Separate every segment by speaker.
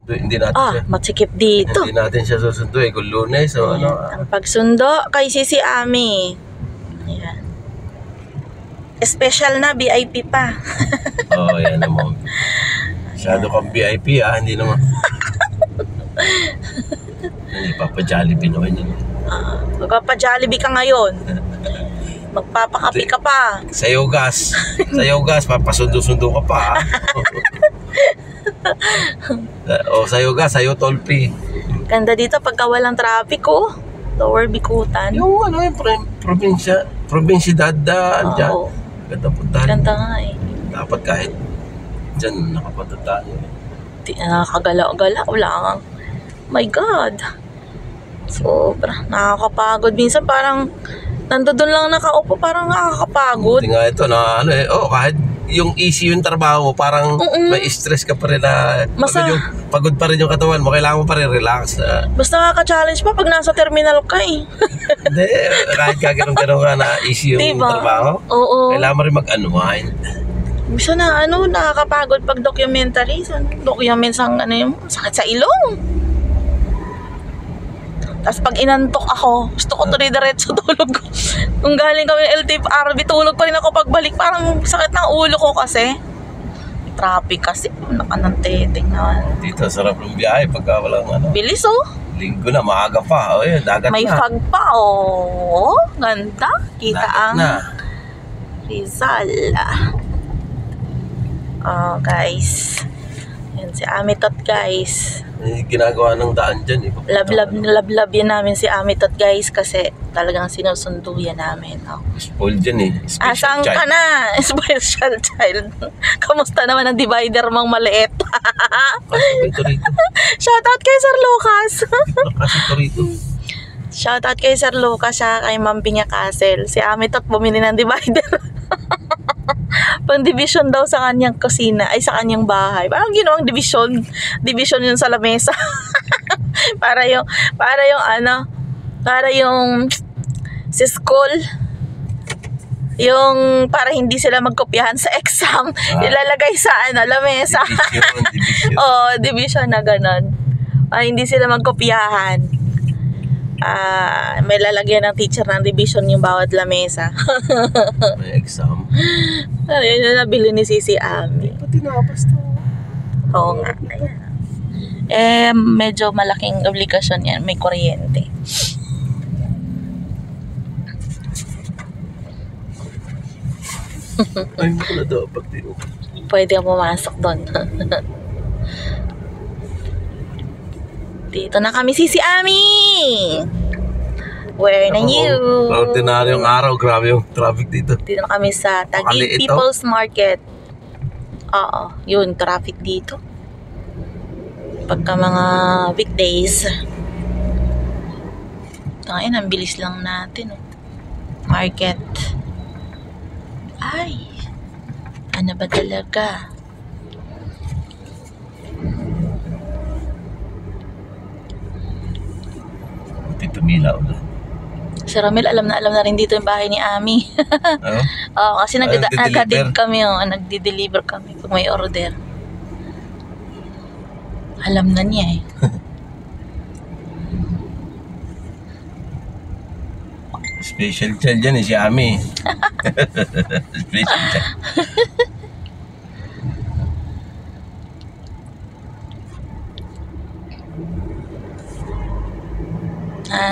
Speaker 1: Hindi natin siya.
Speaker 2: Matsikip dito.
Speaker 1: Hindi natin siya susunduin kung Lunes o ano.
Speaker 2: Ang pagsundo kay Sisi Ami. Ayan. Special na, VIP pa.
Speaker 1: Yan naman. Masyado kang VIP hindi naman. Hindi papa-Jollibee naman yun.
Speaker 2: Magpapa-Jollibee ka ngayon. Magpapakapi ka pa.
Speaker 1: Sayo gas, papasundo-sundo ka pa. Sayo gas, sayo tolpi.
Speaker 2: Ganda dito pagka walang traffic Lower Bikutan.
Speaker 1: Yung yung probinsya dyan. Ganda puntahan.
Speaker 2: Ganda nga
Speaker 1: Dapat kahit dyan nakapunta tayo.
Speaker 2: Nakakagalaw-galaw lang. My God. Sobra. Nakakapagod. Minsan parang nandoon lang nakaupo, parang nakakapagod.
Speaker 1: Hindi nga ito na kahit yung easy yung trabaho mo, parang may stress ka pa rin na pagod pa rin yung katawan mo, kailangan mo pa rin relax.
Speaker 2: Basta nakaka-challenge pa pag nasa terminal ka
Speaker 1: Hindi, kahit kagano'n ka na easy yung trabaho, kailangan mo rin mag-unwind.
Speaker 2: Bisa na nakakapagod pag documentaries. Documents ang yung sakit sa ilong. Tapos pag inantok ako, gusto ko diretso tulog ko. Kung galing kami ng LTFRB, tulog pa rin ako pagbalik. Parang sakit ng ulo ko kasi. Traffic kasi. Nakananteting naman.
Speaker 1: Dito, sarap ng biyahe pagka walang
Speaker 2: Bilis
Speaker 1: Linggo na, maaga pa. Dagat
Speaker 2: may
Speaker 1: na.
Speaker 2: May fog pa Ganda. Kita dagat ang na. Rizal. Guys. Yan si Amitot guys.
Speaker 1: Ginagawa ng daan dyan
Speaker 2: Love yan namin si Amitot guys kasi talagang sinusundo yan namin.
Speaker 1: Spoiled dyan
Speaker 2: Saan ka na? Special child. Kamusta naman ang divider mong maliit? Shoutout kay Sir Lucas. Shoutout kay Sir Lucas kay Ma'am Pinya Castle. Si Amitot bumili ng divider. Pang-division daw sa kanyang kusina, sa kanyang bahay. Parang ginawang division yun sa lamesa. para yung si school, yung para hindi sila magkopyahan sa exam, ilalagay sa lamesa. Division. Division na ganon. Hindi sila magkopyahan. May lalagyan ng teacher ng division yung bawat lamesa.
Speaker 1: May exam.
Speaker 2: Yun yung nabili ni Sisi Ami.
Speaker 1: Pati napas to.
Speaker 2: Oo nga. Ayan. Medyo malaking obligasyon yan. May kuryente.
Speaker 1: Ay, wala daw pag
Speaker 2: pwede ka pumasok doon. Dito na kami, Sisi Ami! Where na you?
Speaker 1: Ordinaryong araw, grabe yung traffic dito.
Speaker 2: Dito na kami sa Taguig People's Market. Yun, traffic dito. Pagka mga weekdays. Ang bilis lang natin. Market. Ay, ano ba talaga?
Speaker 1: Dito milaw na.
Speaker 2: Si Ramil, alam na rin dito yung bahay ni Ami. Kasi nagdadid kami, nagdi-deliver kami pag may order. Alam na niya
Speaker 1: Special child yan si Ami. Special child.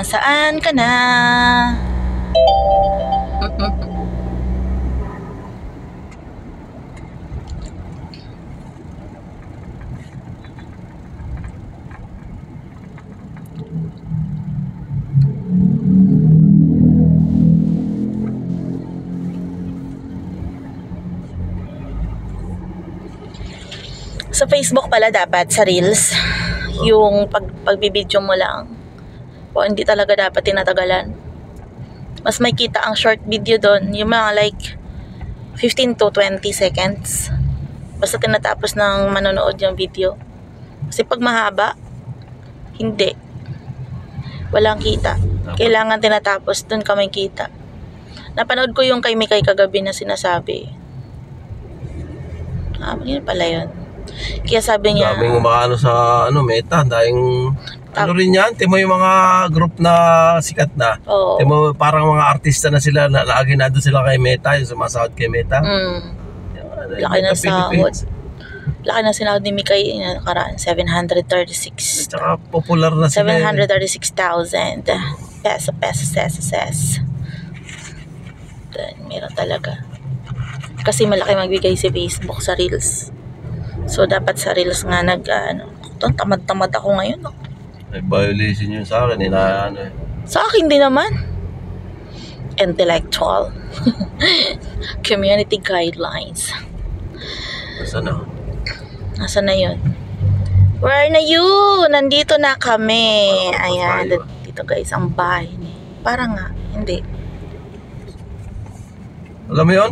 Speaker 2: Saan ka na? Sa Facebook pala dapat, sa Reels, yung pagbibidyo mo lang. Hindi talaga dapat tinatagalan. Mas may kita ang short video doon. Yung mga like 15 to 20 seconds. Basta tinatapos ng manonood yung video. Kasi pag mahaba, hindi. Walang kita. Kailangan tinatapos. Doon ka may kita. Napanood ko yung kay Mikay kagabi na sinasabi. Yun pala yun. Kaya sabi niya,
Speaker 1: Daming umaano sa Meta, dahil ano rin yan, timo yung mga group na sikat na.
Speaker 2: Oo.
Speaker 1: Timo parang mga artista na sila, na lagi nandun sila kay Meta, yung sumasahod kay Meta.
Speaker 2: Laki na sahod. Laki na sinahod ni Mikay nakaraan, 736.
Speaker 1: Tsaka popular na sila.
Speaker 2: 736,000 pesos. Meron talaga. Kasi malaki magbigay si Facebook sa Reels. So, dapat sa Reels nga tamad-tamad ako ngayon.
Speaker 1: May violation yun sa akin,
Speaker 2: Sa akin din naman. Intellectual. Community guidelines. Nasaan na yun? Where na you? Nandito na kami. Ayan, dito guys, ang bahay niya. Parang nga, hindi.
Speaker 1: Alam mo yun?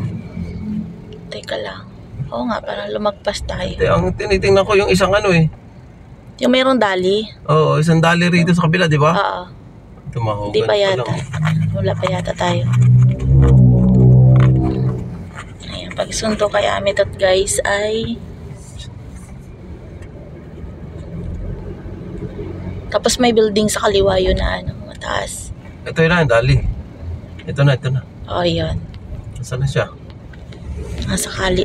Speaker 2: Teka lang. Oo nga, parang lumagpas tayo.
Speaker 1: Ang tinitingnan ko yung isang
Speaker 2: Yung mayroong dali?
Speaker 1: Oo, isang dali rito sa kabila, di ba?
Speaker 2: Oo.
Speaker 1: Tumahogan.
Speaker 2: Di pa yata. Wala pa yata tayo. Ayan, pag sundo kay Amitot guys ay... Tapos may building sa kaliwa yun na mataas.
Speaker 1: Ito yun na, dali. Ito na.
Speaker 2: Oo, yun.
Speaker 1: Saan na siya?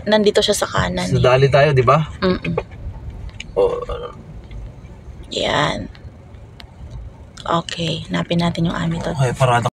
Speaker 2: Nandito siya sa kanan.
Speaker 1: Sa dali tayo, di ba?
Speaker 2: Yan. Okay, hanapin natin yung Amitot.
Speaker 1: Okay, parada.